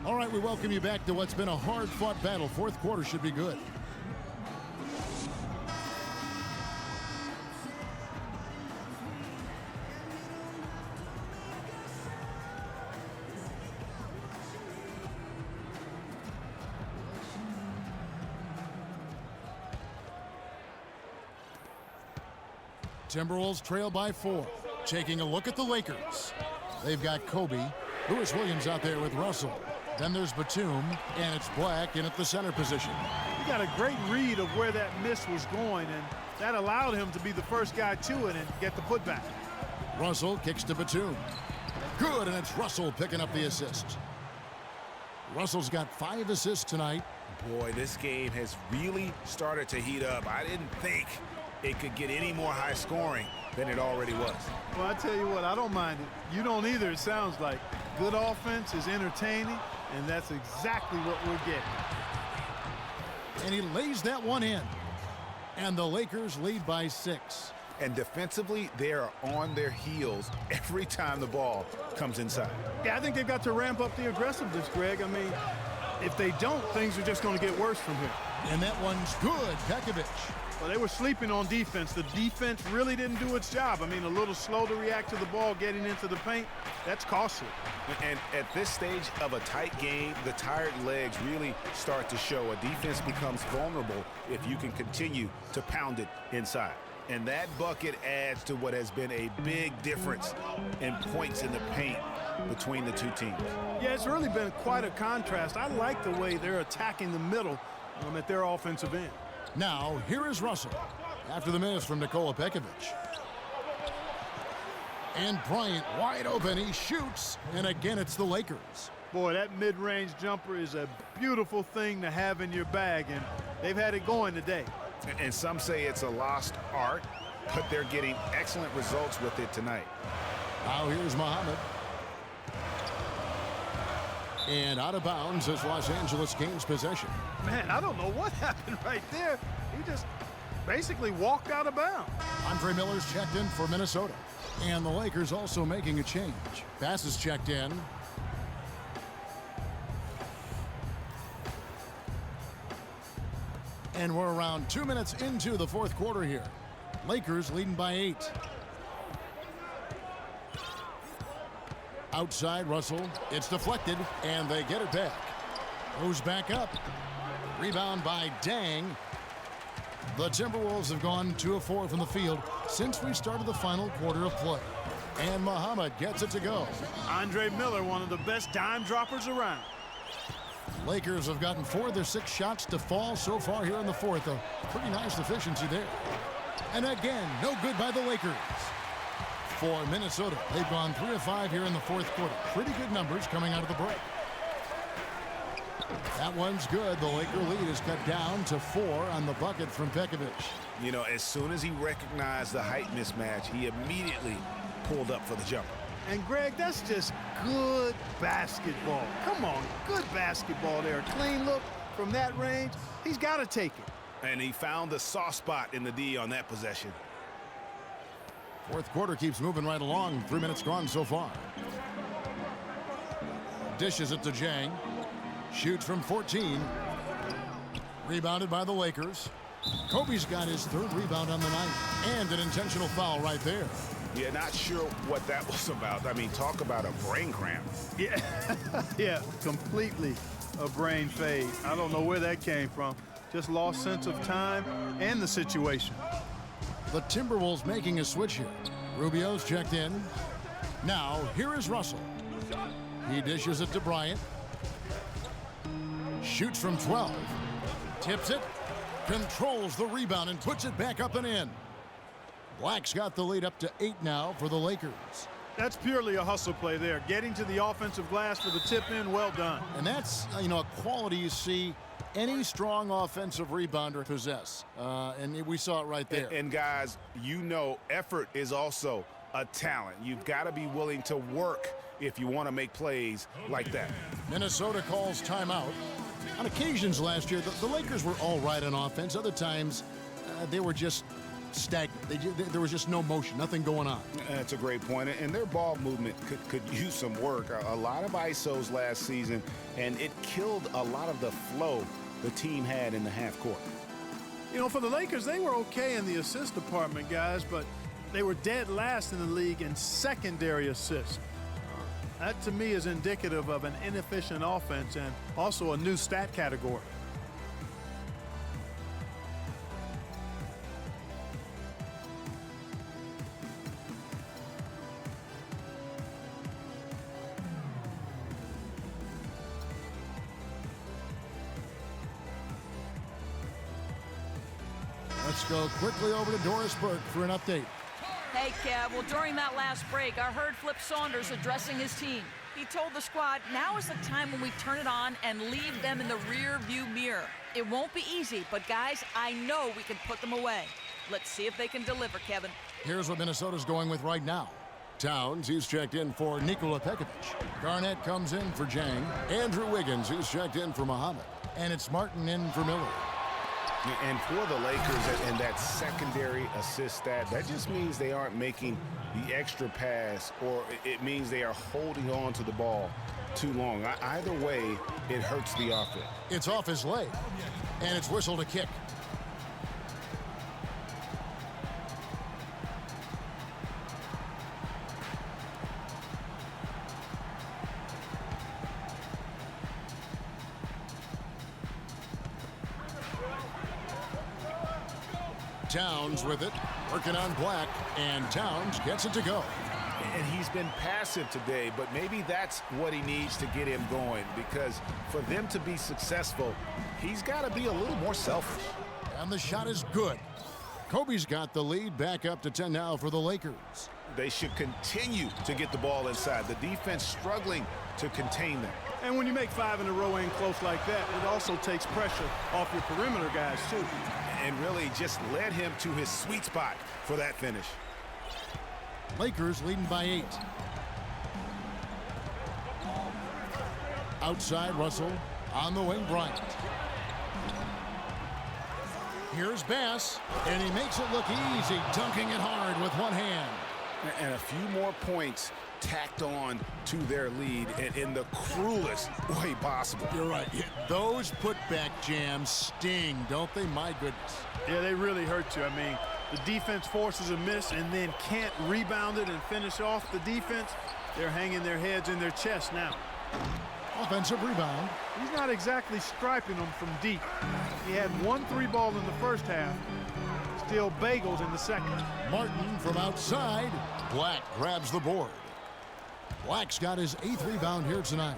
All right, we welcome you back to what's been a hard-fought battle. Fourth quarter should be good. Timberwolves trail by 4. Taking a look at the Lakers. They've got Kobe. Lewis Williams out there with Russell. Then there's Batum, and it's Black in at the center position. He got a great read of where that miss was going, and that allowed him to be the first guy to it and get the putback. Russell kicks to Batum. Good, and it's Russell picking up the assist. Russell's got 5 assists tonight. Boy, this game has really started to heat up. I didn't think it could get any more high scoring than it already was. Well, I tell you what, I don't mind it. You don't either, it sounds like. Good offense is entertaining, and that's exactly what we're getting. And he lays that one in. And the Lakers lead by 6. And defensively, they are on their heels every time the ball comes inside. Yeah, I think they've got to ramp up the aggressiveness, Greg. I mean, if they don't, things are just going to get worse from here. And that one's good. Pekovic. Well, they were sleeping on defense. The defense really didn't do its job. I mean, a little slow to react to the ball getting into the paint. That's costly. And at this stage of a tight game, the tired legs really start to show. A defense becomes vulnerable if you can continue to pound it inside. And that bucket adds to what has been a big difference in points in the paint between the two teams. Yeah, it's really been quite a contrast. I like the way they're attacking the middle at their offensive end. Now, here is Russell after the miss from Nikola Pekovic. And Bryant wide open. He shoots, and again it's the Lakers. Boy, that mid-range jumper is a beautiful thing to have in your bag, and they've had it going today. And some say it's a lost art, but they're getting excellent results with it tonight. Now here's Muhammad. And out of bounds as Los Angeles gains possession. Man, I don't know what happened right there. He just basically walked out of bounds. Andre Miller's checked in for Minnesota. And the Lakers also making a change. Bass is checked in. And we're around 2 minutes into the fourth quarter here. Lakers leading by 8. Outside Russell. It's deflected, and they get it back. Goes back up. Rebound by Dang. The Timberwolves have gone 2 of 4 from the field since we started the final quarter of play. And Muhammad gets it to go. Andre Miller, one of the best dime droppers around. Lakers have gotten 4 of their 6 shots to fall so far here in the fourth. A pretty nice efficiency there. And again, no good by the Lakers. For Minnesota, they've gone 3 of 5 here in the fourth quarter. Pretty good numbers coming out of the break. That one's good. The Laker lead is cut down to 4 on the bucket from Pekovic. You know, as soon as he recognized the height mismatch, he immediately pulled up for the jumper. And Greg, that's just good basketball. Come on, good basketball there. A clean look from that range. He's got to take it. And he found the soft spot in the D on that possession. Fourth quarter keeps moving right along. 3 minutes gone so far. Dishes it to Jang. Shoots from 14. Rebounded by the Lakers. Kobe's got his 3rd rebound on the night. And an intentional foul right there. Yeah, not sure what that was about. I mean, talk about a brain cramp. Yeah, yeah, completely a brain fade. I don't know where that came from. Just lost sense of time and the situation. The Timberwolves making a switch here. Rubio's checked in. Now, here is Russell. He dishes it to Bryant. Shoots from 12. Tips it. Controls the rebound and puts it back up and in. Black's got the lead up to 8 now for the Lakers. That's purely a hustle play there. Getting to the offensive glass for the tip in, well done. And that's, a quality you see any strong offensive rebounder possess. And we saw it right there. And guys, effort is also a talent. You've got to be willing to work if you want to make plays like that. Minnesota calls timeout. On occasions last year, the Lakers were all right on offense. Other times, they were just stagnant. There was just no motion, nothing going on. That's a great point. And their ball movement could use some work. A lot of ISOs last season, and it killed a lot of the flow the team had in the half court. For the Lakers, they were okay in the assist department, guys, but they were dead last in the league in secondary assists. That, to me, is indicative of an inefficient offense and also a new stat category. Let's go quickly over to Doris Burke for an update. Hey, Kev. Well, during that last break, I heard Flip Saunders addressing his team. He told the squad, now is the time when we turn it on and leave them in the rear view mirror. It won't be easy, but guys, I know we can put them away. Let's see if they can deliver, Kevin. Here's what Minnesota's going with right now. Towns, he's checked in for Nikola Pekovic. Garnett comes in for Jang. Andrew Wiggins, he's checked in for Muhammad. And it's Martin in for Miller. And for the Lakers and that secondary assist stat, that just means they aren't making the extra pass, or it means they are holding on to the ball too long. Either way, it hurts the offense. It's off his leg, and it's whistled a kick. Towns with it, working on Black, and Towns gets it to go. And he's been passive today, but maybe that's what he needs to get him going, because for them to be successful, he's got to be a little more selfish. And the shot is good. Kobe's got the lead, back up to 10 now for the Lakers. They should continue to get the ball inside. The defense struggling to contain them. And when you make 5 in a row in close like that, it also takes pressure off your perimeter guys, too. And really just led him to his sweet spot for that finish. Lakers leading by 8. Outside Russell, on the wing Bryant. Here's Bass, and he makes it look easy, dunking it hard with one hand. And a few more points tacked on to their lead and in the cruelest way possible. You're right. Those putback jams sting, don't they? My goodness. Yeah, they really hurt you. I mean, the defense forces a miss and then can't rebound it and finish off the defense. They're hanging their heads in their chest now. Offensive rebound. He's not exactly striping them from deep. He had 1 3-ball in the first half. Still bagels in the second. Martin from outside. Black grabs the board. Black's got his 8th rebound here tonight.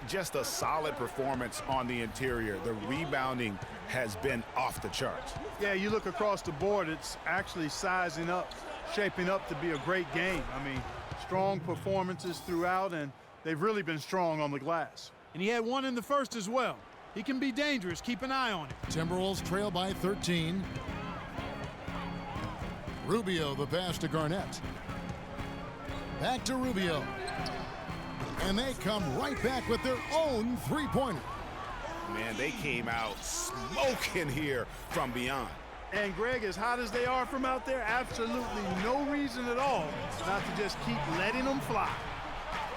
Just a solid performance on the interior. The rebounding has been off the charts. Yeah, you look across the board, it's actually sizing up, shaping up to be a great game. I mean, strong performances throughout, and they've really been strong on the glass. And he had 1 in the first as well. He can be dangerous. Keep an eye on him. Timberwolves trail by 13. Rubio the pass to Garnett. Back to Rubio. And they come right back with their own three-pointer. Man, they came out smoking here from beyond. And Greg, as hot as they are from out there, absolutely no reason at all not to just keep letting them fly.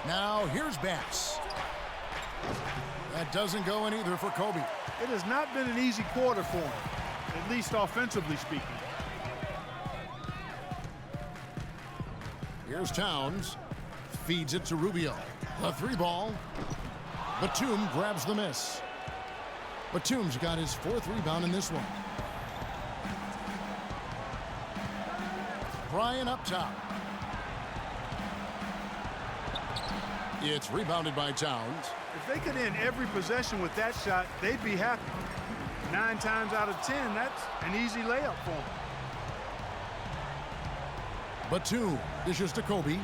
Now here's Bass. That doesn't go in either for Kobe. It has not been an easy quarter for him, at least offensively speaking. Here's Towns. Feeds it to Rubio. The 3-ball. Batum grabs the miss. Batum's got his 4th rebound in this one. Bryant up top. It's rebounded by Towns. If they could end every possession with that shot, they'd be happy. 9 times out of 10, that's an easy layup for them. Batum dishes to Kobe.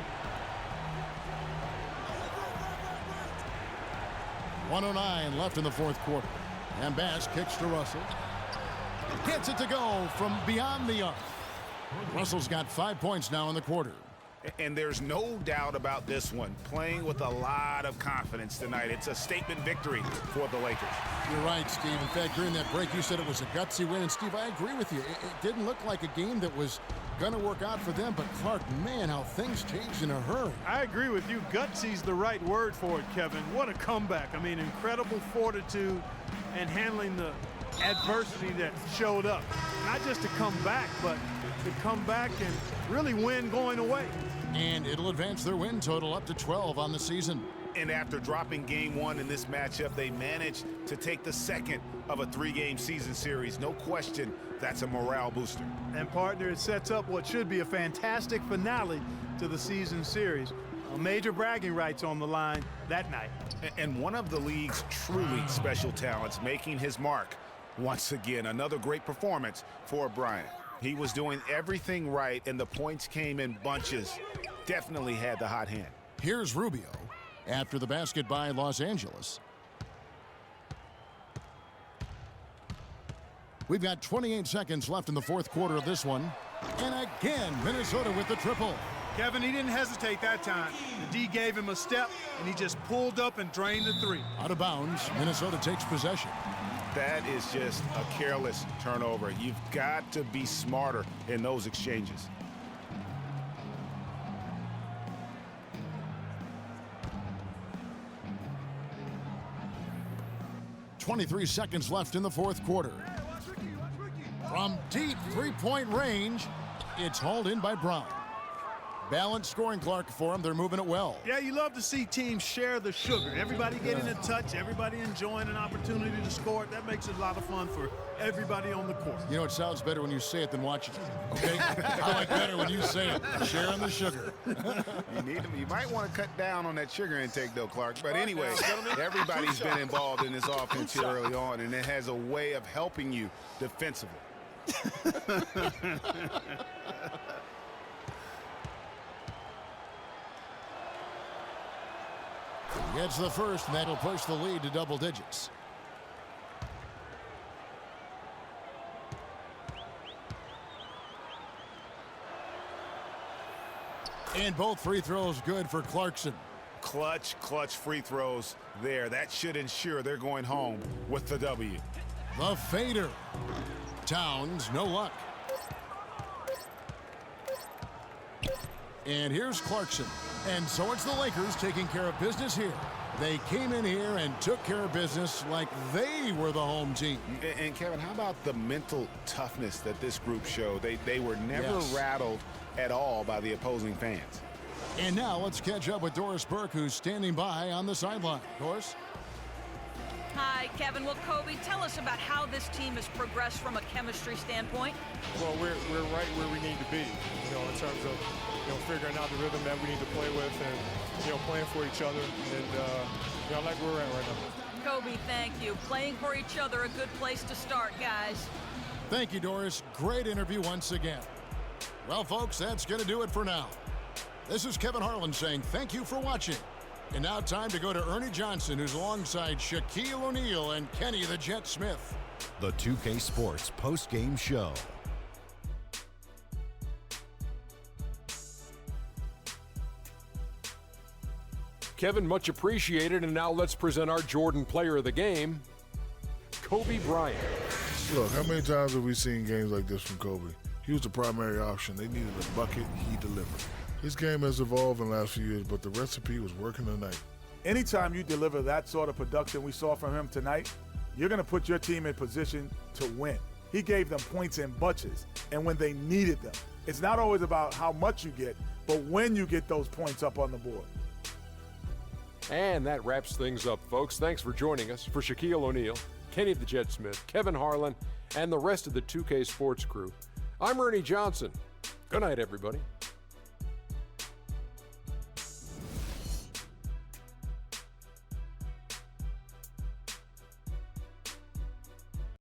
1:09 left in the 4th quarter. And Bass kicks to Russell. Gets it to go from beyond the arc. Russell's got 5 points now in the quarter. And there's no doubt about this one. Playing with a lot of confidence tonight. It's a statement victory for the Lakers. You're right, Steve. In fact, during that break, you said it was a gutsy win. And, Steve, I agree with you. It didn't look like a game that was going to work out for them. But, Clark, man, how things changed in a hurry. I agree with you. Gutsy's the right word for it, Kevin. What a comeback. I mean, incredible fortitude and handling the adversity that showed up. Not just to come back, but to come back and really win going away. And it'll advance their win total up to 12 on the season. And after dropping game 1 in this matchup, they managed to take the second of a 3-game season series. No question, that's a morale booster. And partner, it sets up what should be a fantastic finale to the season series. A major bragging rights on the line that night. And one of the league's truly special talents making his mark once again. Another great performance for Bryant. He was doing everything right, and the points came in bunches. Definitely had the hot hand. Here's Rubio after the basket by Los Angeles. We've got 28 seconds left in the 4th quarter of this one. And again, Minnesota with the triple. Kevin, he didn't hesitate that time. The D gave him a step, and he just pulled up and drained the 3. Out of bounds, Minnesota takes possession. That is just a careless turnover. You've got to be smarter in those exchanges. .23 seconds left in the 4th quarter. From deep 3-point range, it's hauled in by Brown. Balanced scoring, Clark, for them. They're moving it well. Yeah, you love to see teams share the sugar. Everybody getting a touch, everybody enjoying an opportunity to score. That makes it a lot of fun for everybody on the court. You know, it sounds better when you say it than watching it, okay? I like better when you say it. Sharing the sugar. You might want to cut down on that sugar intake, though, Clark. But anyway, everybody's been involved in this offense here early on, and it has a way of helping you defensively. He gets the first, and that'll push the lead to double digits. And both free throws good for Clarkson. Clutch free throws there. That should ensure they're going home with the W. The fader. Towns, no luck. And here's Clarkson. And so it's the Lakers taking care of business here. They came in here and took care of business like they were the home team. And Kevin, how about the mental toughness that this group showed? They were never rattled at all by the opposing fans. And now let's catch up with Doris Burke, who's standing by on the sideline. Doris? Hi, Kevin. Well, Kobe, tell us about how this team has progressed from a chemistry standpoint. Well, we're right where we need to be, in terms of, figuring out the rhythm that we need to play with and, playing for each other. And, I like where we're at right now. Kobe, thank you. Playing for each other, a good place to start, guys. Thank you, Doris. Great interview once again. Well, folks, that's going to do it for now. This is Kevin Harlan saying thank you for watching. And now time to go to Ernie Johnson, who's alongside Shaquille O'Neal and Kenny the Jet Smith. The 2K Sports post-game show. Kevin, much appreciated. And now let's present our Jordan Player of the Game, Kobe Bryant. Look, how many times have we seen games like this from Kobe? He was the primary option. They needed a bucket. He delivered. His game has evolved in the last few years, but the recipe was working tonight. Anytime you deliver that sort of production we saw from him tonight, you're going to put your team in position to win. He gave them points in bunches, and when they needed them. It's not always about how much you get, but when you get those points up on the board. And that wraps things up, folks. Thanks for joining us. For Shaquille O'Neal, Kenny the Jet Smith, Kevin Harlan, and the rest of the 2K Sports crew, I'm Ernie Johnson. Good night, everybody.